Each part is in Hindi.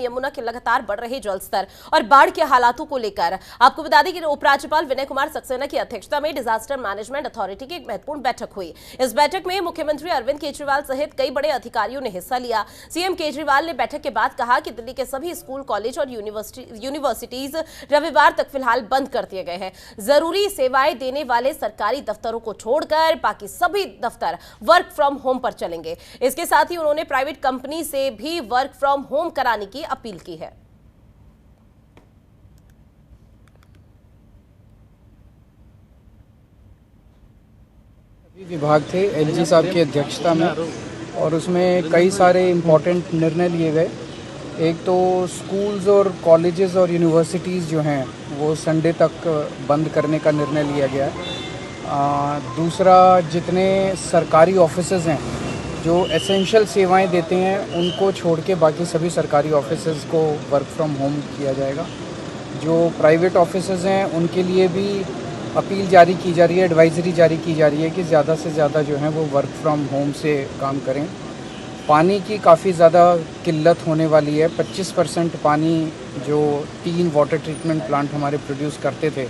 यमुना के लगातार बढ़ रहे जलस्तर और बाढ़ के हालातों को लेकर आपको बता दें कि उपराज्यपाल विनय कुमार सक्सेना की अध्यक्षता में डिजास्टर मैनेजमेंट अथॉरिटी की एक महत्वपूर्ण बैठक हुई। इस बैठक में मुख्यमंत्री अरविंद केजरीवाल सहित कई बड़े अधिकारियों ने हिस्सा लिया। सीएम केजरीवाल ने बैठक के बाद कहा कि दिल्ली के सभी स्कूल, कॉलेज और यूनिवर्सिटीज रविवार तक फिलहाल बंद कर दिए गए हैं। जरूरी सेवाएं देने वाले सरकारी दफ्तरों को छोड़कर बाकी सभी दफ्तर वर्क फ्रॉम होम पर चलेंगे। इसके साथ ही उन्होंने प्राइवेट कंपनी से भी वर्क फ्रॉम होम कराने की अपील की है। विभाग थे एलजी साहब की अध्यक्षता में, और उसमें कई सारे इम्पोर्टेंट निर्णय लिए गए। एक तो स्कूल्स और कॉलेजेस और यूनिवर्सिटीज़ जो हैं वो संडे तक बंद करने का निर्णय लिया गया है। दूसरा, जितने सरकारी ऑफिसेज हैं जो एसेंशियल सेवाएं देते हैं उनको छोड़ के बाकी सभी सरकारी ऑफिसेज को वर्क फ्रॉम होम किया जाएगा। जो प्राइवेट ऑफिसेज हैं उनके लिए भी अपील जारी की जा रही है, एडवाइजरी जारी की जा रही है कि ज़्यादा से ज़्यादा जो है वो वर्क फ्रॉम होम से काम करें। पानी की काफ़ी ज़्यादा किल्लत होने वाली है। 25% पानी जो 3 वाटर ट्रीटमेंट प्लांट हमारे प्रोड्यूस करते थे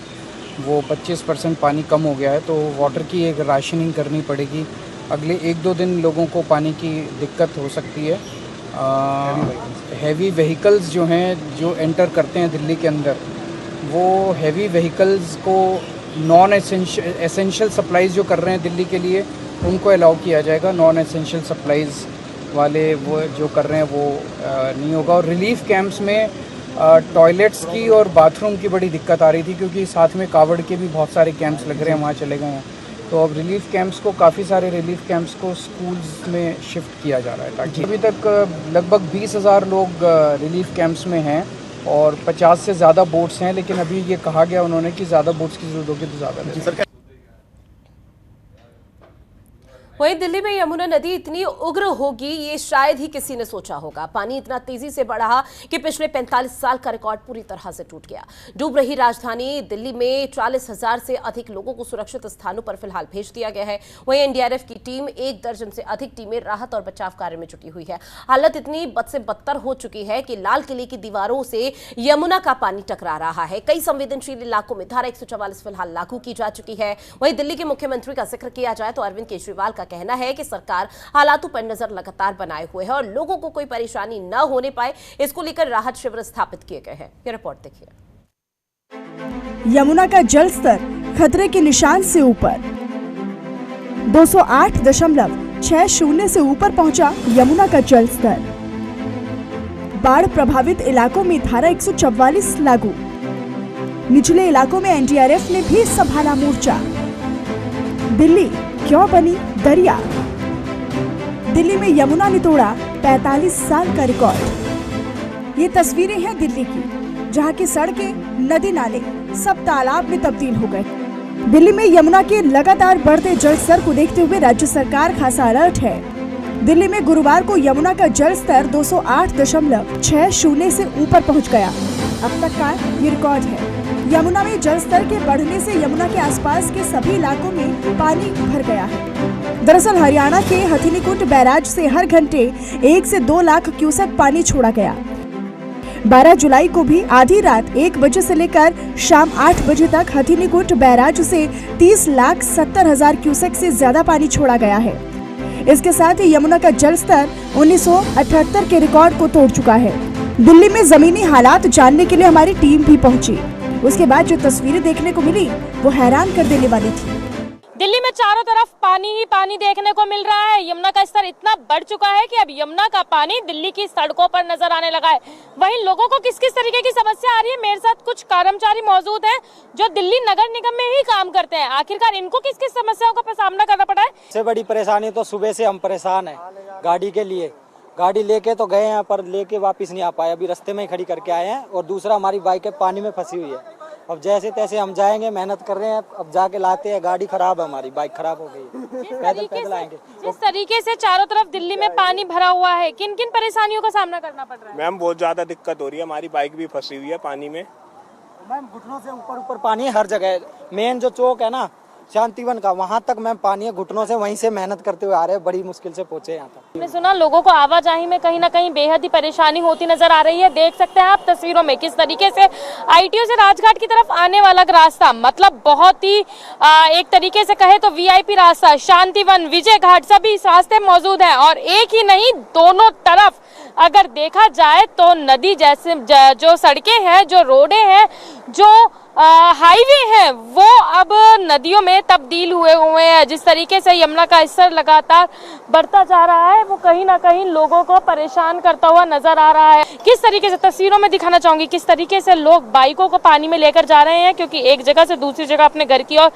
वो 25% पानी कम हो गया है, तो वाटर की एक राशनिंग करनी पड़ेगी। अगले 1-2 दिन लोगों को पानी की दिक्कत हो सकती है। हैवी व्हीकल्स जो हैं जो एंटर करते हैं दिल्ली के अंदर, वो हैवी व्हीकल्स को नॉन एसेंशियल सप्लाईज जो कर रहे हैं दिल्ली के लिए उनको अलाउ किया जाएगा। नॉन एसेंशियल सप्लाईज वाले वो जो कर रहे हैं वो नहीं होगा। और रिलीफ कैंप्स में टॉयलेट्स की और बाथरूम की बड़ी दिक्कत आ रही थी, क्योंकि साथ में कावड़ के भी बहुत सारे कैंप्स लग रहे हैं, वहाँ चले गए हैं। तो अब रिलीफ कैंप्स को, काफ़ी सारे रिलीफ कैंप्स को स्कूल्स में शिफ्ट किया जा रहा है, ताकि अभी तक लगभग 20,000 लोग रिलीफ कैंप्स में हैं और 50 से ज़्यादा बोट्स हैं। लेकिन अभी ये कहा गया उन्होंने कि ज़्यादा बोट्स की जरूरत होगी तो ज़्यादा। वहीं दिल्ली में यमुना नदी इतनी उग्र होगी ये शायद ही किसी ने सोचा होगा। पानी इतना तेजी से बढ़ा कि पिछले 45 साल का रिकॉर्ड पूरी तरह से टूट गया। डूब रही राजधानी दिल्ली में 40,000 से अधिक लोगों को सुरक्षित स्थानों पर फिलहाल भेज दिया गया है। वहीं एनडीआरएफ की टीम, 1 दर्जन से अधिक टीमें राहत और बचाव कार्य में जुटी हुई है। हालत इतनी बद से बदतर हो चुकी है कि लाल किले की दीवारों से यमुना का पानी टकरा रहा है। कई संवेदनशील इलाकों में धारा 144 फिलहाल लागू की जा चुकी है। वहीं दिल्ली के मुख्यमंत्री का जिक्र किया जाए तो अरविंद केजरीवाल का कहना है कि सरकार हालातों पर नजर लगातार बनाए हुए है और लोगों को कोई परेशानी न होने पाए इसको लेकर राहत शिविर स्थापित किए गए हैं। ये रिपोर्ट देखिए। यमुना का जल स्तर खतरे के निशान से ऊपर 208.60 से ऊपर पहुंचा यमुना का जल स्तर। बाढ़ प्रभावित इलाकों में धारा 144 लागू। निचले इलाकों में एनडीआरएफ ने भी संभाला मोर्चा। दिल्ली क्यों बनी दरिया? दिल्ली में यमुना ने तोड़ा 45 साल का रिकॉर्ड। ये तस्वीरें हैं दिल्ली की, जहां की सड़कें, नदी नाले सब तालाब में तब्दील हो गए। दिल्ली में यमुना के लगातार बढ़ते जल स्तर को देखते हुए राज्य सरकार खासा अलर्ट है। दिल्ली में गुरुवार को यमुना का जल स्तर 208.60 से ऊपर पहुंच गया। अब तक का ये रिकॉर्ड है। यमुना में जल स्तर के बढ़ने से यमुना के आसपास के सभी इलाकों में पानी भर गया है। दरअसल हरियाणा के हथिनीकुंड बैराज से हर घंटे 1 से 2 लाख क्यूसेक पानी छोड़ा गया। 12 जुलाई को भी आधी रात 1 बजे से लेकर शाम 8 बजे तक हथिनीकुंड बैराज से 30,70,000 क्यूसेक से ज्यादा पानी छोड़ा गया है। इसके साथ ही यमुना का जल स्तर 1978 के रिकॉर्ड को तोड़ चुका है। दिल्ली में जमीनी हालात जानने के लिए हमारी टीम भी पहुंची। उसके बाद जो तस्वीरें देखने को मिली वो हैरान कर देने वाली थी। दिल्ली में चारों तरफ पानी ही पानी देखने को मिल रहा है। यमुना का स्तर इतना बढ़ चुका है कि अब यमुना का पानी दिल्ली की सड़कों पर नजर आने लगा है। वहीं लोगों को किस किस तरीके की समस्या आ रही है, मेरे साथ कुछ कर्मचारी मौजूद हैं जो दिल्ली नगर निगम में ही काम करते हैं। आखिरकार इनको किस किस समस्याओं का सामना करना पड़ा है? सबसे बड़ी परेशानी तो सुबह से हम परेशान है गाड़ी के लिए। गाड़ी लेके तो गए हैं पर लेके वापस नहीं आ पाए, अभी रास्ते में ही खड़ी करके आए हैं। और दूसरा, हमारी बाइक पानी में फंसी हुई है। अब जैसे तैसे हम जाएंगे, मेहनत कर रहे हैं, अब जाके लाते हैं। गाड़ी खराब है, हमारी बाइक खराब हो गई है। पैदल आएंगे। जिस तरीके से चारों तरफ दिल्ली में पानी भरा हुआ है, किन किन परेशानियों का सामना करना पड़ रहा है? मैम बहुत ज्यादा दिक्कत हो रही है, हमारी बाइक भी फंसी हुई है पानी में। मैम घुटनों से ऊपर पानी है हर जगह। मेन जो चौक है ना, शांतिवन का, वहाँ तक मैम पानी है घुटनों से, वहीं से मेहनत करते हुए आ रहे हैं, बड़ी मुश्किल से पहुंचे यहाँ तक। हमने सुना लोगों को आवाजाही में कहीं ना कहीं बेहद ही परेशानी होती नजर आ रही है। देख सकते हैं आप तस्वीरों में किस तरीके से ITO से राजघाट की तरफ आने वाला रास्ता, मतलब बहुत ही एक तरीके से कहे तो VIP रास्ता, शांतिवन, विजय घाट, सभी रास्ते मौजूद हैं। और एक ही नहीं, दोनों तरफ अगर देखा जाए तो नदी जैसे जो सड़कें हैं, जो रोडें हैं, जो हाईवे है, वो अब नदियों में तब्दील हुए हैं। जिस तरीके से यमुना का स्तर लगातार बढ़ता जा रहा है, वो कहीं ना कहीं लोगों को परेशान करता हुआ नजर आ रहा है। किस तरीके से, तस्वीरों में दिखाना चाहूंगी किस तरीके से लोग बाइकों को पानी में लेकर जा रहे हैं, क्योंकि एक जगह से दूसरी जगह अपने घर की ओर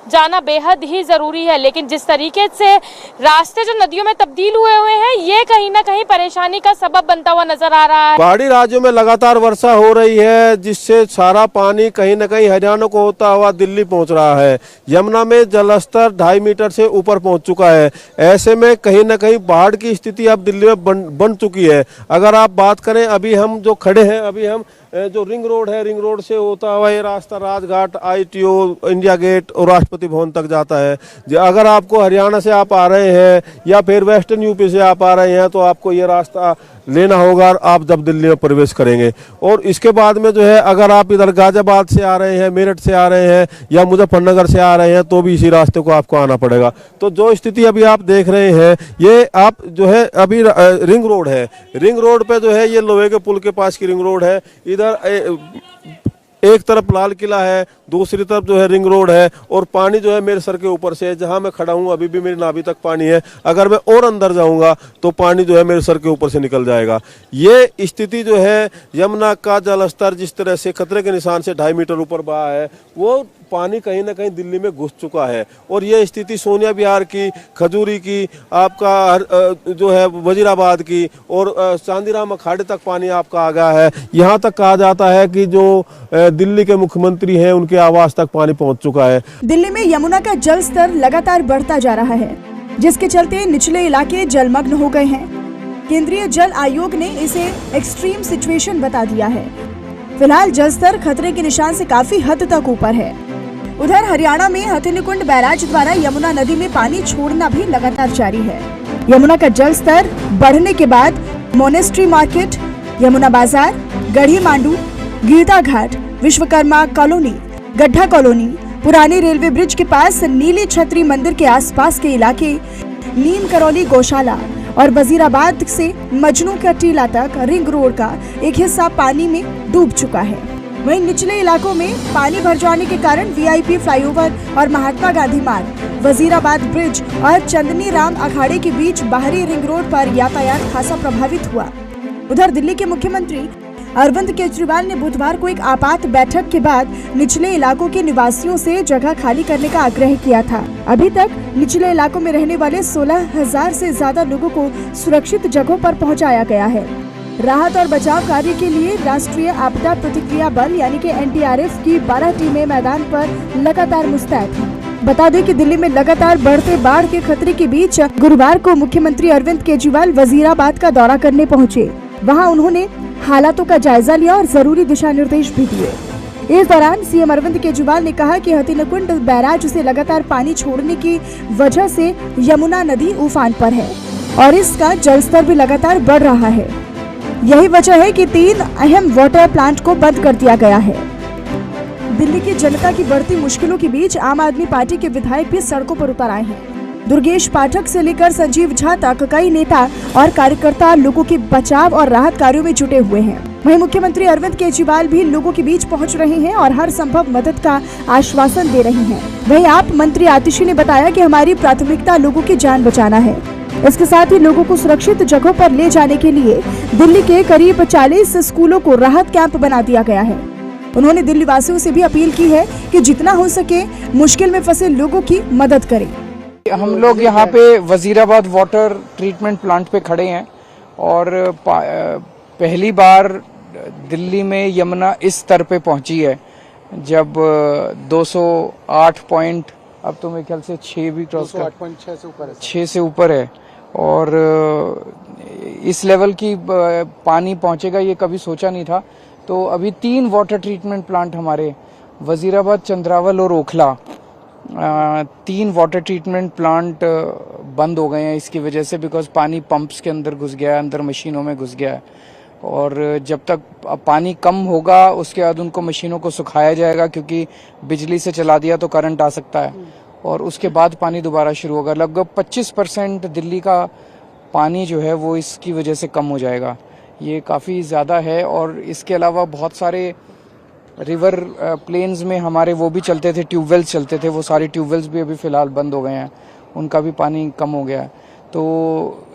जाना बेहद ही जरूरी है। लेकिन जिस तरीके से रास्ते जो नदियों में तब्दील हुए हैं, ये कहीं ना कहीं परेशानी का सबब बनता हुआ नजर आ रहा है। पहाड़ी राज्यों में लगातार वर्षा हो रही है, जिससे सारा पानी कहीं न कहीं हरियाणा को होता हुआ दिल्ली पहुंच रहा है। यमुना में जलस्तर 2.5 मीटर से ऊपर पहुंच चुका है। ऐसे में कहीं न कहीं बाढ़ की स्थिति अब दिल्ली में बन चुकी है। अगर आप बात करें, अभी हम जो खड़े हैं, अभी हम जो रिंग रोड है, रिंग रोड से होता हुआ ये रास्ता राजघाट, ITO, इंडिया गेट और राष्ट्रपति भवन तक जाता है। अगर आपको हरियाणा से आप आ रहे हैं या फिर वेस्टर्न यूपी से आप आ रहे हैं, तो आपको ये रास्ता लेना होगा आप जब दिल्ली में प्रवेश करेंगे। और इसके बाद में जो है, अगर आप इधर गाजियाबाद से आ रहे हैं, मेरठ से आ रहे हैं या मुजफ्फरनगर से आ रहे हैं, तो भी इसी रास्ते को आपको आना पड़ेगा। तो जो स्थिति अभी आप देख रहे हैं, ये आप जो है अभी रिंग रोड है, रिंग रोड पे जो है ये लोहे के पुल के पास की रिंग रोड है। इधर एक तरफ लाल किला है, दूसरी तरफ जो है रिंग रोड है, और पानी जो है मेरे सर के ऊपर से है। जहां मैं खड़ा हूं अभी भी मेरी नाभि तक पानी है। अगर मैं और अंदर जाऊंगा तो पानी जो है मेरे सर के ऊपर से निकल जाएगा। ये स्थिति जो है, यमुना का जलस्तर जिस तरह से खतरे के निशान से 2.5 मीटर ऊपर बहा है, वो पानी कहीं ना कहीं दिल्ली में घुस चुका है। और ये स्थिति सोनिया विहार की, खजूरी की, आपका जो है वजीराबाद की और चांदीराम अखाड़े तक पानी आपका आ गया है। यहाँ तक कहा जाता है कि जो दिल्ली के मुख्यमंत्री हैं, उनके आवास तक पानी पहुंच चुका है। दिल्ली में यमुना का जल स्तर लगातार बढ़ता जा रहा है, जिसके चलते निचले इलाके जलमग्न हो गए हैं। केंद्रीय जल आयोग ने इसे एक्सट्रीम सिचुएशन बता दिया है। फिलहाल जल स्तर खतरे के निशान से काफी हद तक ऊपर है। उधर हरियाणा में हथिनीकुंड बैराज द्वारा यमुना नदी में पानी छोड़ना भी लगातार जारी है। यमुना का जल स्तर बढ़ने के बाद मोनेस्ट्री मार्केट, यमुना बाजार, गढ़ी मांडू, गीता घाट, विश्वकर्मा कॉलोनी, गड्ढा कॉलोनी, पुरानी रेलवे ब्रिज के पास नीली छतरी मंदिर के आसपास के इलाके, नीम करौली गौशाला और वजीराबाद से मजनू का टीला तक रिंग रोड का एक हिस्सा पानी में डूब चुका है। वहीं निचले इलाकों में पानी भर जाने के कारण VIP फ्लाईओवर और महात्मा गांधी मार्ग, वजीराबाद ब्रिज और चंदनी राम अखाड़े के बीच बाहरी रिंग रोड पर यातायात खासा प्रभावित हुआ। उधर दिल्ली के मुख्यमंत्री अरविंद केजरीवाल ने बुधवार को एक आपात बैठक के बाद निचले इलाकों के निवासियों से जगह खाली करने का आग्रह किया था। अभी तक निचले इलाकों में रहने वाले 16,000 से ज्यादा लोगों को सुरक्षित जगहों पर पहुंचाया गया है। राहत और बचाव कार्य के लिए राष्ट्रीय आपदा प्रतिक्रिया बल यानी कि NDRF की 12 टीमें मैदान पर लगातार मुस्तैद हैं। बता दें कि दिल्ली में लगातार बढ़ते बाढ़ के खतरे के बीच गुरुवार को मुख्यमंत्री अरविंद केजरीवाल वजीराबाद का दौरा करने पहुंचे। वहां उन्होंने हालातों का जायजा लिया और जरूरी दिशा निर्देश भी दिए। इस दौरान CM अरविंद केजरीवाल ने कहा कि हथिनीकुंड बैराज से लगातार पानी छोड़ने की वजह से यमुना नदी उफान पर है और इसका जलस्तर भी लगातार बढ़ रहा है। यही वजह है कि 3 अहम वाटर प्लांट को बंद कर दिया गया है। दिल्ली की जनता की बढ़ती मुश्किलों के बीच आम आदमी पार्टी के विधायक भी सड़कों पर उतर आए हैं। दुर्गेश पाठक से लेकर संजीव झा तक कई नेता और कार्यकर्ता लोगों के बचाव और राहत कार्यों में जुटे हुए हैं। वहीं मुख्यमंत्री अरविंद केजरीवाल भी लोगों के बीच पहुंच रहे हैं और हर संभव मदद का आश्वासन दे रहे हैं। वहीं आप मंत्री आतिशी ने बताया कि हमारी प्राथमिकता लोगों की जान बचाना है। इसके साथ ही लोगों को सुरक्षित जगहों पर ले जाने के लिए दिल्ली के करीब 40 स्कूलों को राहत कैंप बना दिया गया है। उन्होंने दिल्ली वासियों से भी अपील की है कि जितना हो सके मुश्किल में फंसे लोगों की मदद करें। हम लोग यहाँ पे वजीराबाद वाटर ट्रीटमेंट प्लांट पे खड़े हैं और पहली बार दिल्ली में यमुना इस स्तर पे पहुंची है जब 208 पॉइंट, अब तो मेरे ख्याल से 6 भी क्रॉस कर 6 से ऊपर है। और इस लेवल की पानी पहुंचेगा ये कभी सोचा नहीं था। तो अभी 3 वाटर ट्रीटमेंट प्लांट हमारे वजीराबाद, चंद्रावल और ओखला 3 वाटर ट्रीटमेंट प्लांट बंद हो गए हैं इसकी वजह से, बिकॉज पानी पंप्स के अंदर घुस गया है, अंदर मशीनों में घुस गया है। और जब तक पानी कम होगा उसके बाद उनको मशीनों को सुखाया जाएगा, क्योंकि बिजली से चला दिया तो करंट आ सकता है, और उसके बाद पानी दोबारा शुरू होगा। लगभग 25% दिल्ली का पानी जो है वो इसकी वजह से कम हो जाएगा। ये काफ़ी ज़्यादा है। और इसके अलावा बहुत सारे रिवर प्लेन्स में हमारे वो भी चलते थे, ट्यूबवेल्स चलते थे, वो सारे ट्यूबवेल्स भी अभी फ़िलहाल बंद हो गए हैं, उनका भी पानी कम हो गया है। तो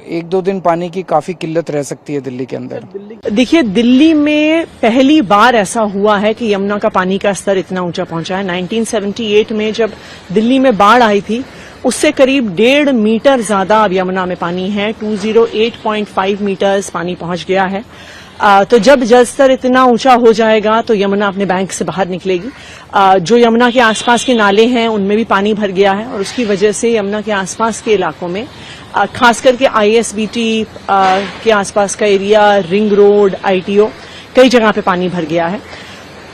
1-2 दिन पानी की काफ़ी किल्लत रह सकती है दिल्ली के अंदर। देखिए, दिल्ली में पहली बार ऐसा हुआ है कि यमुना का पानी का स्तर इतना ऊंचा पहुंचा है। 1978 में जब दिल्ली में बाढ़ आई थी, उससे करीब 1.5 मीटर ज्यादा अब यमुना में पानी है। 208.5 मीटर्स पानी पहुंच गया है। तो जब जल स्तर इतना ऊंचा हो जाएगा तो यमुना अपने बैंक से बाहर निकलेगी। जो यमुना के आसपास के नाले हैं उनमें भी पानी भर गया है, और उसकी वजह से यमुना के आसपास के इलाकों में, खास करके ISBT के आसपास का एरिया, रिंग रोड, ITO, कई जगह पे पानी भर गया है।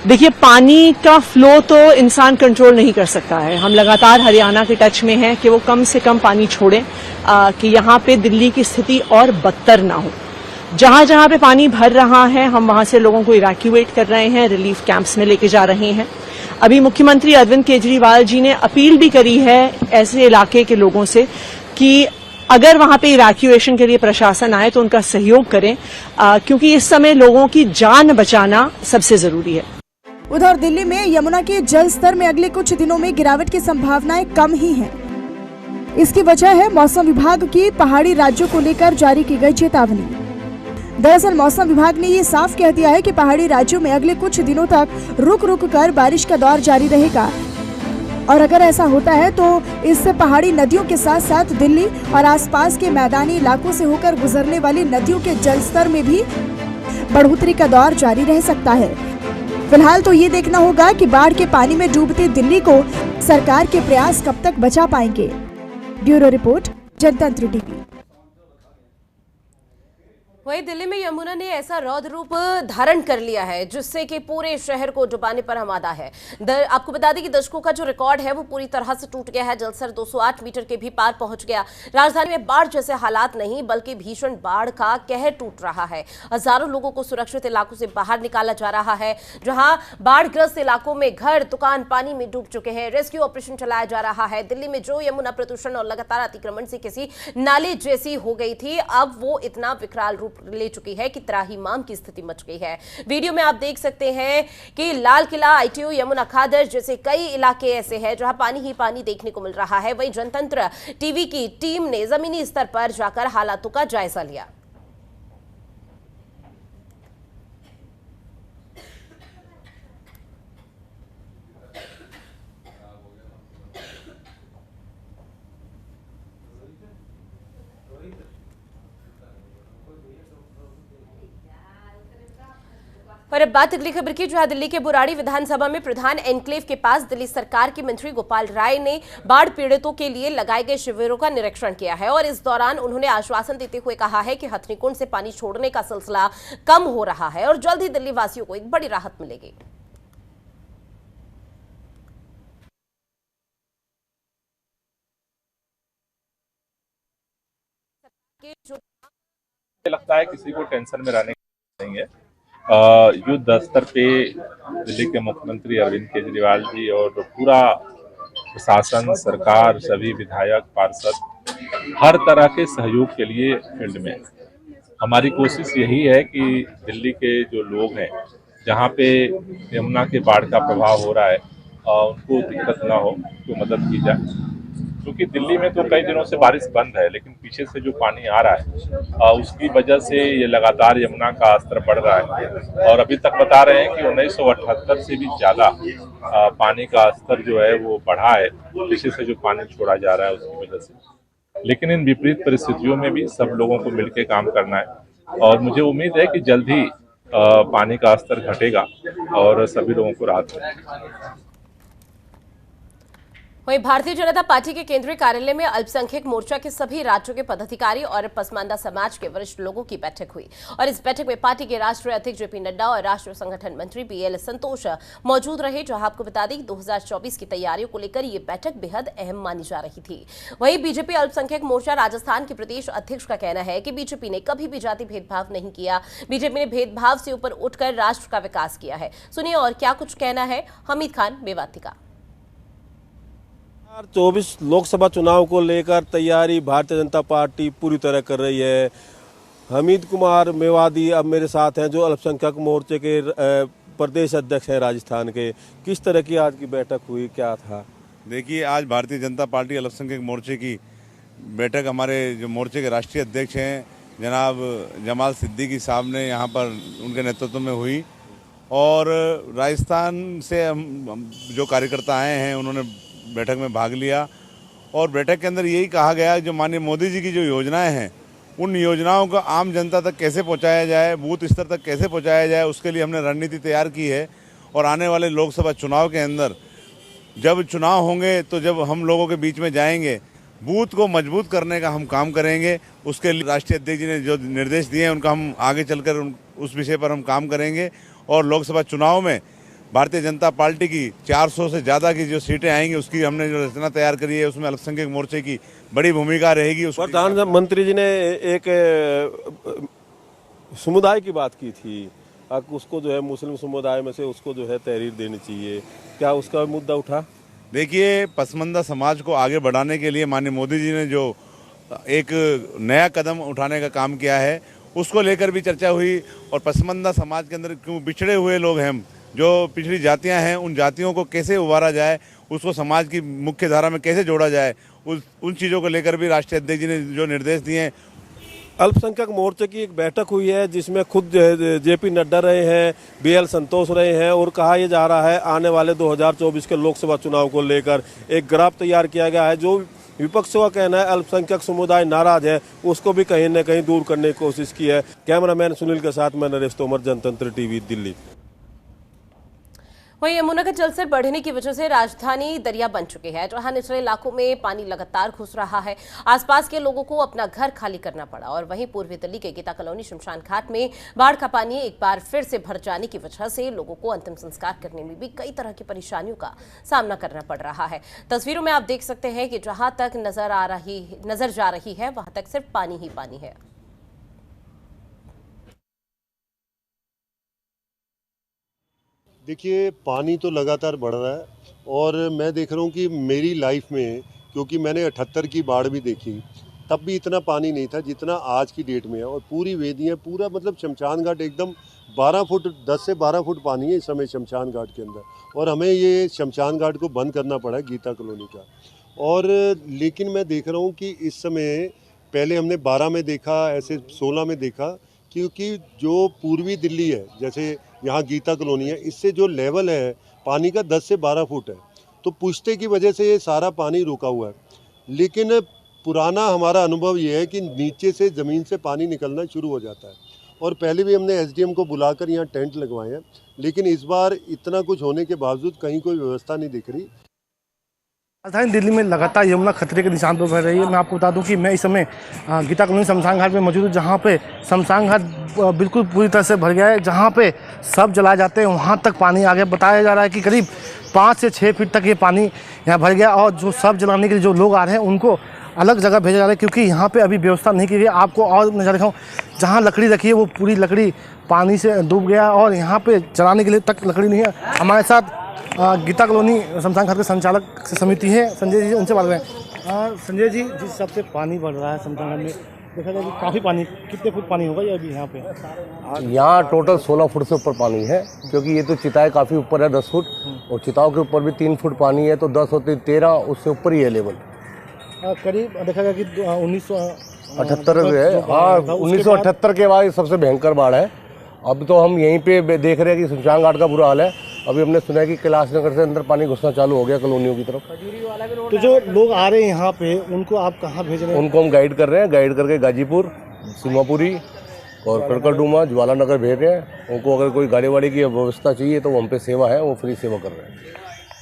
देखिए, पानी का फ्लो तो इंसान कंट्रोल नहीं कर सकता है। हम लगातार हरियाणा के टच में हैं कि वो कम से कम पानी छोड़ें, कि यहाँ पे दिल्ली की स्थिति और बदतर ना हो। जहां जहां पे पानी भर रहा है हम वहां से लोगों को इवैक्यूएट कर रहे हैं, रिलीफ कैंप्स में लेके जा रहे हैं। अभी मुख्यमंत्री अरविंद केजरीवाल जी ने अपील भी करी है ऐसे इलाके के लोगों से कि अगर वहां पे इवैक्यूएशन के लिए प्रशासन आए तो उनका सहयोग करें, क्योंकि इस समय लोगों की जान बचाना सबसे जरूरी है। उधर दिल्ली में यमुना के जल स्तर में अगले कुछ दिनों में गिरावट की संभावनाएं कम ही हैं। इसकी वजह है मौसम विभाग की पहाड़ी राज्यों को लेकर जारी की गई चेतावनी। दरअसल मौसम विभाग ने ये साफ कह दिया है कि पहाड़ी राज्यों में अगले कुछ दिनों तक रुक रुक कर बारिश का दौर जारी रहेगा, और अगर ऐसा होता है तो इससे पहाड़ी नदियों के साथ साथ दिल्ली और आसपास के मैदानी इलाकों से होकर गुजरने वाली नदियों के जलस्तर में भी बढ़ोतरी का दौर जारी रह सकता है। फिलहाल तो ये देखना होगा कि बाढ़ के पानी में डूबती दिल्ली को सरकार के प्रयास कब तक बचा पाएंगे। ब्यूरो रिपोर्ट, जनतंत्र टीवी। वहीं दिल्ली में यमुना ने ऐसा रौद्र रूप धारण कर लिया है जिससे कि पूरे शहर को डुबाने पर आमादा है। आपको बता दें कि दशकों का जो रिकॉर्ड है वो पूरी तरह से टूट गया है। जलस्तर 208 मीटर के भी पार पहुंच गया। राजधानी में बाढ़ जैसे हालात नहीं बल्कि भीषण बाढ़ का कहर टूट रहा है। हजारों लोगों को सुरक्षित इलाकों से बाहर निकाला जा रहा है। जहां बाढ़ग्रस्त इलाकों में घर, दुकान पानी में डूब चुके हैं। रेस्क्यू ऑपरेशन चलाया जा रहा है। दिल्ली में जो यमुना प्रदूषण और लगातार अतिक्रमण से किसी नाले जैसी हो गई थी, अब वो इतना विकराल रूप ले चुकी है कि त्राहिमाम की स्थिति मच गई है। वीडियो में आप देख सकते हैं कि लाल किला, ITO, यमुना खादर जैसे कई इलाके ऐसे हैं जहां पानी ही पानी देखने को मिल रहा है। वहीं जनतंत्र टीवी की टीम ने जमीनी स्तर पर जाकर हालातों का जायजा लिया। और अब बात अगली खबर की, जहां दिल्ली के बुराड़ी विधानसभा में प्रधान एनक्लेव के पास दिल्ली सरकार के मंत्री गोपाल राय ने बाढ़ पीड़ितों के लिए लगाए गए शिविरों का निरीक्षण किया है। और इस दौरान उन्होंने आश्वासन देते हुए कहा है कि हथनीकुंड से पानी छोड़ने का सिलसिला कम हो रहा है और जल्द ही दिल्ली वासियों को एक बड़ी राहत मिलेगी। लगता है किसी को टेंशन में रहने नहीं है। युद्ध स्तर पे दिल्ली के मुख्यमंत्री अरविंद केजरीवाल जी और पूरा प्रशासन, सरकार, सभी विधायक, पार्षद हर तरह के सहयोग के लिए फील्ड में। हमारी कोशिश यही है कि दिल्ली के जो लोग हैं, जहाँ पे यमुना के बाढ़ का प्रभाव हो रहा है, उनको दिक्कत ना हो, उनको मदद की जाए। क्योंकि दिल्ली में तो कई दिनों से बारिश बंद है, लेकिन पीछे से जो पानी आ रहा है उसकी वजह से ये लगातार यमुना का स्तर बढ़ रहा है। और अभी तक बता रहे हैं कि 1978 से भी ज़्यादा पानी का स्तर जो है वो बढ़ा है, पीछे से जो पानी छोड़ा जा रहा है उसकी वजह से। लेकिन इन विपरीत परिस्थितियों में भी सब लोगों को मिलकर काम करना है और मुझे उम्मीद है कि जल्द ही पानी का स्तर घटेगा और सभी लोगों को राहत मिलेगी। वहीं भारतीय जनता पार्टी के केंद्रीय कार्यालय में अल्पसंख्यक मोर्चा के सभी राज्यों के पदाधिकारी और पसमानदा समाज के वरिष्ठ लोगों की बैठक हुई और इस बैठक में पार्टी के राष्ट्रीय अध्यक्ष जेपी नड्डा और राष्ट्रीय संगठन मंत्री बीएल संतोष मौजूद रहे। जो आपको बता दें 2024 की तैयारियों को लेकर ये बैठक बेहद अहम मानी जा रही थी। वहीं बीजेपी अल्पसंख्यक मोर्चा राजस्थान के प्रदेश अध्यक्ष का कहना है कि बीजेपी ने कभी भी जाति भेदभाव नहीं किया। बीजेपी ने भेदभाव से ऊपर उठकर राष्ट्र का विकास किया है। सुनिए और क्या कुछ कहना है हमीद खान मेवाती का। 2024 लोकसभा चुनाव को लेकर तैयारी भारतीय जनता पार्टी पूरी तरह कर रही है। हमीद कुमार मेवाती अब मेरे साथ हैं, जो अल्पसंख्यक मोर्चे के प्रदेश अध्यक्ष हैं राजस्थान के। किस तरह की आज की बैठक हुई, क्या था? देखिए, आज भारतीय जनता पार्टी अल्पसंख्यक मोर्चे की बैठक हमारे जो मोर्चे के राष्ट्रीय अध्यक्ष हैं जनाब जमाल सिद्दीकी साहब ने यहाँ पर उनके नेतृत्व में हुई और राजस्थान से हम जो कार्यकर्ता आए हैं उन्होंने बैठक में भाग लिया और बैठक के अंदर यही कहा गया जो माननीय मोदी जी की जो योजनाएं हैं उन योजनाओं को आम जनता तक कैसे पहुंचाया जाए, बूथ स्तर तक कैसे पहुंचाया जाए, उसके लिए हमने रणनीति तैयार की है। और आने वाले लोकसभा चुनाव के अंदर जब चुनाव होंगे तो जब हम लोगों के बीच में जाएंगे, बूथ को मजबूत करने का हम काम करेंगे। उसके लिए राष्ट्रीय अध्यक्ष जी ने जो निर्देश दिए हैं उनका हम आगे चलकर उस विषय पर हम काम करेंगे और लोकसभा चुनाव में भारतीय जनता पार्टी की 400 से ज़्यादा की जो सीटें आएंगी उसकी हमने जो रचना तैयार करी है उसमें अल्पसंख्यक मोर्चे की बड़ी भूमिका रहेगी। प्रधानमंत्री जी ने एक समुदाय की बात की थी, उसको जो है मुस्लिम समुदाय में से उसको जो है तहरीर देनी चाहिए, क्या उसका मुद्दा उठा? देखिए, पसमानदा समाज को आगे बढ़ाने के लिए माननीय मोदी जी ने जो एक नया कदम उठाने का काम किया है उसको लेकर भी चर्चा हुई और पसमानदा समाज के अंदर क्यों बिछड़े हुए लोग हैं, जो पिछड़ी जातियां हैं, उन जातियों को कैसे उभारा जाए, उसको समाज की मुख्य धारा में कैसे जोड़ा जाए, उन चीज़ों को लेकर भी राष्ट्रीय अध्यक्ष जी ने जो निर्देश दिए हैं। अल्पसंख्यक मोर्चे की एक बैठक हुई है जिसमें खुद जेपी नड्डा रहे हैं, बीएल संतोष रहे हैं और कहा यह जा रहा है आने वाले 2024 के लोकसभा चुनाव को लेकर एक ग्राफ तैयार किया गया है। जो विपक्षों का कहना है अल्पसंख्यक समुदाय नाराज है, उसको भी कहीं न कहीं दूर करने की कोशिश की है। कैमरामैन सुनील के साथ मैं नरेश तोमर, जनतंत्र टीवी, दिल्ली। वहीं यमुना का जलस्तर बढ़ने की वजह से राजधानी दरिया बन चुकी है, जहां निचले इलाकों में पानी लगातार घुस रहा है। आसपास के लोगों को अपना घर खाली करना पड़ा और वहीं पूर्वी दिल्ली के गीता कॉलोनी शमशान घाट में बाढ़ का पानी एक बार फिर से भर जाने की वजह से लोगों को अंतिम संस्कार करने में भी कई तरह की परेशानियों का सामना करना पड़ रहा है। तस्वीरों में आप देख सकते हैं कि जहां तक नजर जा रही है वहां तक सिर्फ पानी ही पानी है। देखिए, पानी तो लगातार बढ़ रहा है और मैं देख रहा हूँ कि मेरी लाइफ में, क्योंकि मैंने 78 की बाढ़ भी देखी, तब भी इतना पानी नहीं था जितना आज की डेट में है। और पूरी वेदियाँ, पूरा मतलब शमशान घाट एकदम 12 फुट 10 से 12 फुट पानी है इस समय शमशान घाट के अंदर और हमें ये शमशान घाट को बंद करना पड़ा है गीता कॉलोनी का। और लेकिन मैं देख रहा हूँ कि इस समय पहले हमने 12 में देखा, ऐसे 16 में देखा, क्योंकि जो पूर्वी दिल्ली है, जैसे यहाँ गीता कॉलोनी है, इससे जो लेवल है पानी का 10 से 12 फुट है, तो पुश्ते की वजह से ये सारा पानी रुका हुआ है। लेकिन पुराना हमारा अनुभव ये है कि नीचे से ज़मीन से पानी निकलना शुरू हो जाता है और पहले भी हमने एसडीएम को बुलाकर यहाँ टेंट लगवाए हैं, लेकिन इस बार इतना कुछ होने के बावजूद कहीं कोई व्यवस्था नहीं दिख रही। राजधानी दिल्ली में लगातार यमुना खतरे के निशान पर बह रही है। मैं आपको बता दूं कि मैं इस समय गीता कॉलोनी शमशान घाट पे मौजूद हूँ, जहाँ पे शमशान घाट बिल्कुल पूरी तरह से भर गया है। जहाँ पे सब जलाए जाते हैं वहाँ तक पानी आ गया। बताया जा रहा है कि करीब 5 से 6 फीट तक ये पानी यहाँ भर गया और जो सब जलाने के लिए जो लोग आ रहे हैं उनको अलग जगह भेजा जा रहा है, क्योंकि यहाँ पर अभी व्यवस्था नहीं की गई। आपको और नजर दिखाऊँ, जहाँ लकड़ी रखी है वो पूरी लकड़ी पानी से डूब गया और यहाँ पर जलाने के लिए तक लकड़ी नहीं है। हमारे साथ गीता कॉलोनी शमशान घाट के संचालक समिति है संजय जी, उनसे बात करें। संजय जी, जिस हिसाब से पानी बढ़ रहा है शमशान घाट में, देखा जाए कि काफ़ी पानी, कितने फुट पानी होगा ये अभी यहाँ पे? यहाँ टोटल 16 फुट से ऊपर पानी है, क्योंकि ये तो चिताएं काफ़ी ऊपर है 10 फुट और चिताओं के ऊपर भी 3 फुट पानी है, तो 10 होते 13, उससे ऊपर ही है लेवल। करीब देखा गया कि 1978 है। हाँ, 1978 के बाद सबसे भयंकर बाढ़ है। अब तो हम यहीं पे देख रहे हैं कि शमशान घाट का बुरा हाल है। अभी हमने सुना है कि कैलाश नगर से अंदर पानी घुसना चालू हो गया कॉलोनियों की तरफ। तो जो लोग आ रहे हैं यहाँ पे, उनको आप कहाँ भेज रहे हैं? उनको हम गाइड कर रहे हैं, गाइड करके गाजीपुर, सीमापुरी और कड़कड़डूमा, ज्वाला नगर भेज रहे हैं। उनको अगर कोई गाड़ी वाड़ी की व्यवस्था चाहिए तो वो हम पे सेवा है, वो फ्री सेवा कर रहे हैं।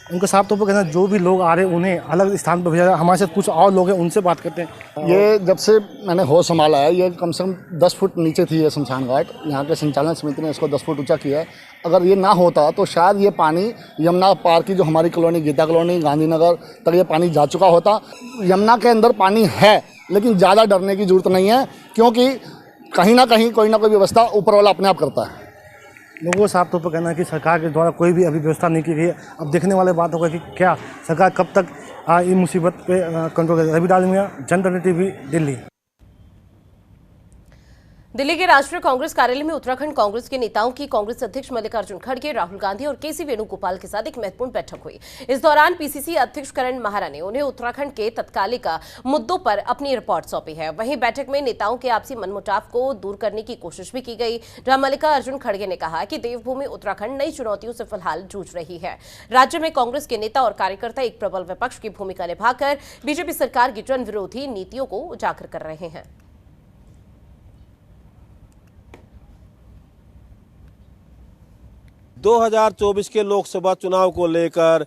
उनके साफ तौर पर कहना जो भी लोग आ रहे हैं उन्हें अलग स्थान पर भेजा जाए। हमारे साथ कुछ और लोग हैं, उनसे बात करते हैं। ये जब से मैंने होश संभाला है, ये कम से कम 10 फुट नीचे थी ये शमशान घाट। यहाँ के संचालन समिति ने इसको 10 फुट ऊंचा किया है। अगर ये ना होता तो शायद ये पानी यमुना पार की जो हमारी कॉलोनी, गीता कॉलोनी, गांधीनगर तक ये पानी जा चुका होता। यमुना के अंदर पानी है, लेकिन ज़्यादा डरने की ज़रूरत नहीं है, क्योंकि कहीं ना कहीं कोई ना कोई व्यवस्था ऊपर वाला अपने आप करता है। लोगों को साफ तौर पर कहना है कि सरकार के द्वारा कोई भी अभी व्यवस्था नहीं की गई है। अब देखने वाली बात होगा कि क्या सरकार कब तक इस मुसीबत पे कंट्रोल करेगी। रवि डालमिया, जनतंत्र टीवी, दिल्ली। दिल्ली के राष्ट्रीय कांग्रेस कार्यालय में उत्तराखंड कांग्रेस के नेताओं की कांग्रेस अध्यक्ष मल्लिकार्जुन खड़गे, राहुल गांधी और केसी वेणुगोपाल के साथ एक महत्वपूर्ण बैठक हुई। इस दौरान पीसीसी अध्यक्ष करण माहरा ने उन्हें उत्तराखंड के तत्कालिक मुद्दों पर अपनी रिपोर्ट सौंपी है। वहीं बैठक में नेताओं के आपसी मनमुटाव को दूर करने की कोशिश भी की गई, जहां मल्लिकार्जुन खड़गे ने कहा कि देवभूमि उत्तराखंड नई चुनौतियों से फिलहाल जूझ रही है। राज्य में कांग्रेस के नेता और कार्यकर्ता एक प्रबल विपक्ष की भूमिका निभाकर बीजेपी सरकार की जन विरोधी नीतियों को उजागर कर रहे हैं। 2024 के लोकसभा चुनाव को लेकर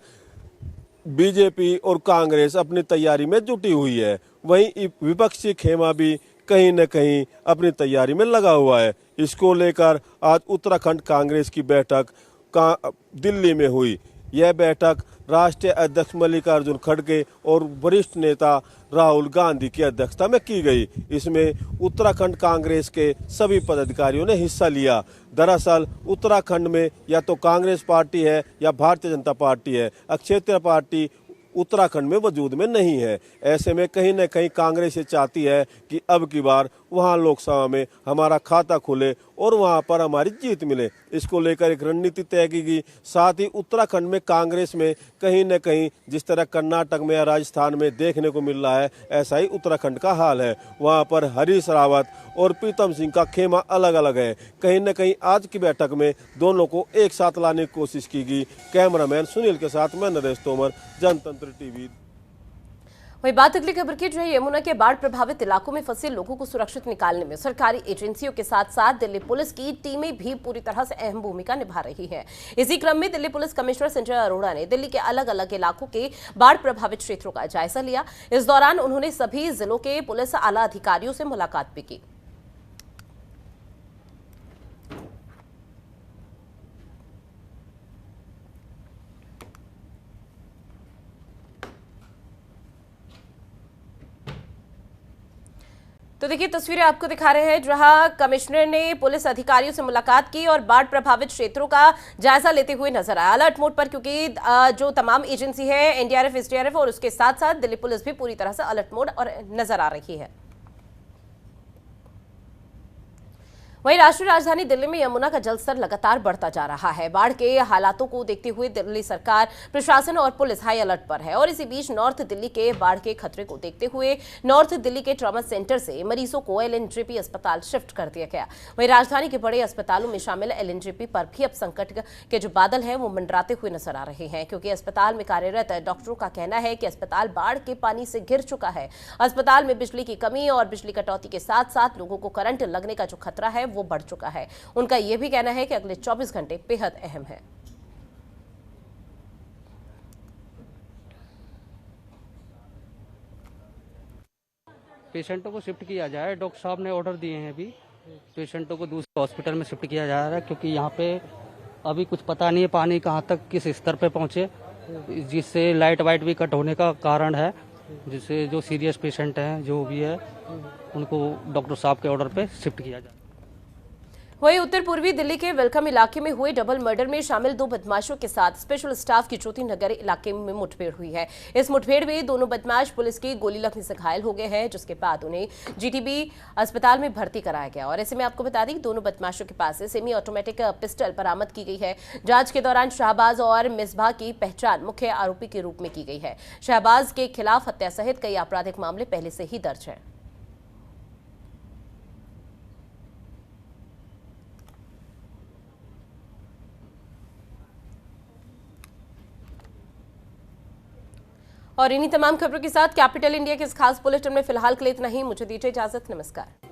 बीजेपी और कांग्रेस अपनी तैयारी में जुटी हुई है। वहीं विपक्षी खेमा भी कहीं न कहीं अपनी तैयारी में लगा हुआ है। इसको लेकर आज उत्तराखंड कांग्रेस की बैठक दिल्ली में हुई। यह बैठक राष्ट्रीय अध्यक्ष मल्लिकार्जुन खड़गे और वरिष्ठ नेता राहुल गांधी की अध्यक्षता में की गई। इसमें उत्तराखंड कांग्रेस के सभी पदाधिकारियों ने हिस्सा लिया। दरअसल उत्तराखंड में या तो कांग्रेस पार्टी है या भारतीय जनता पार्टी है, क्षेत्रीय पार्टी उत्तराखंड में वजूद में नहीं है। ऐसे में कहीं न कहीं कांग्रेस ये चाहती है कि अब की बार वहाँ लोकसभा में हमारा खाता खुले और वहाँ पर हमारी जीत मिले। इसको लेकर एक रणनीति तय की गई। साथ ही उत्तराखंड में कांग्रेस में कहीं न कहीं जिस तरह कर्नाटक में या राजस्थान में देखने को मिल रहा है, ऐसा ही उत्तराखंड का हाल है। वहाँ पर हरीश रावत और प्रीतम सिंह का खेमा अलग अलग है। कहीं न कहीं आज की बैठक में दोनों को एक साथ लाने की कोशिश की गई। कैमरामैन सुनील के साथ मैं नरेश तोमर, जनतंत्र टीवी। वही बात अगली खबर की, जो है यमुना के बाढ़ प्रभावित इलाकों में फंसे लोगों को सुरक्षित निकालने में सरकारी एजेंसियों के साथ साथ दिल्ली पुलिस की टीमें भी पूरी तरह से अहम भूमिका निभा रही हैं। इसी क्रम में दिल्ली पुलिस कमिश्नर संजय अरोड़ा ने दिल्ली के अलग अलग इलाकों के बाढ़ प्रभावित क्षेत्रों का जायजा लिया। इस दौरान उन्होंने सभी जिलों के पुलिस आला अधिकारियों से मुलाकात भी की। तो देखिए तस्वीरें आपको दिखा रहे हैं, जहां कमिश्नर ने पुलिस अधिकारियों से मुलाकात की और बाढ़ प्रभावित क्षेत्रों का जायजा लेते हुए नजर आया। अलर्ट मोड पर, क्योंकि जो तमाम एजेंसी है, एनडीआरएफ, एसडीआरएफ और उसके साथ साथ दिल्ली पुलिस भी पूरी तरह से अलर्ट मोड और नजर आ रही है। वहीं राष्ट्रीय राजधानी दिल्ली में यमुना का जलस्तर लगातार बढ़ता जा रहा है। बाढ़ के हालातों को देखते हुए दिल्ली सरकार, प्रशासन और पुलिस हाई अलर्ट पर है। और इसी बीच नॉर्थ दिल्ली के बाढ़ के खतरे को देखते हुए नॉर्थ दिल्ली के ट्रॉमा सेंटर से मरीजों को एलएनजेपी अस्पताल शिफ्ट कर दिया गया। वहीं राजधानी के बड़े अस्पतालों में शामिल एलएनजेपी पर भी अब संकट के जो बादल हैं वो मंडराते हुए नजर आ रहे हैं, क्योंकि अस्पताल में कार्यरत डॉक्टरों का कहना है कि अस्पताल बाढ़ के पानी से घिर चुका है। अस्पताल में बिजली की कमी और बिजली कटौती के साथ साथ लोगों को करंट लगने का जो खतरा है वो बढ़ चुका है। उनका यह भी कहना है कि अगले 24 घंटे बेहद अहम है। पेशेंटों को शिफ्ट किया जाए, डॉक्टर साहब ने ऑर्डर दिए हैं। अभी पेशेंटों को दूसरे हॉस्पिटल में शिफ्ट किया जा रहा है, क्योंकि यहाँ पे अभी कुछ पता नहीं है पानी कहाँ तक किस स्तर पे पहुँचे, जिससे लाइट वाइट भी कट होने का कारण है, जिससे जो सीरियस पेशेंट हैं जो भी है उनको डॉक्टर साहब के ऑर्डर पे शिफ्ट किया जाए। वहीं उत्तर पूर्वी दिल्ली के वेलकम इलाके में हुए डबल मर्डर में शामिल 2 बदमाशों के साथ स्पेशल स्टाफ की ज्योति नगर इलाके में मुठभेड़ हुई है। इस मुठभेड़ में दोनों बदमाश पुलिस की गोली लगने से घायल हो गए हैं, जिसके बाद उन्हें जीटीबी अस्पताल में भर्ती कराया गया। और ऐसे में आपको बता दें कि दोनों बदमाशों के पास से सेमी ऑटोमेटिक पिस्टल बरामद की गई है। जांच के दौरान शहबाज और मिसबाह की पहचान मुख्य आरोपी के रूप में की गई है। शहबाज के खिलाफ हत्या सहित कई आपराधिक मामले पहले से ही दर्ज हैं। और इन्हीं तमाम खबरों के साथ कैपिटल इंडिया के इस खास बुलेटिन में फिलहाल के लिए इतना ही। मुझे दीजिए इजाजत। नमस्कार।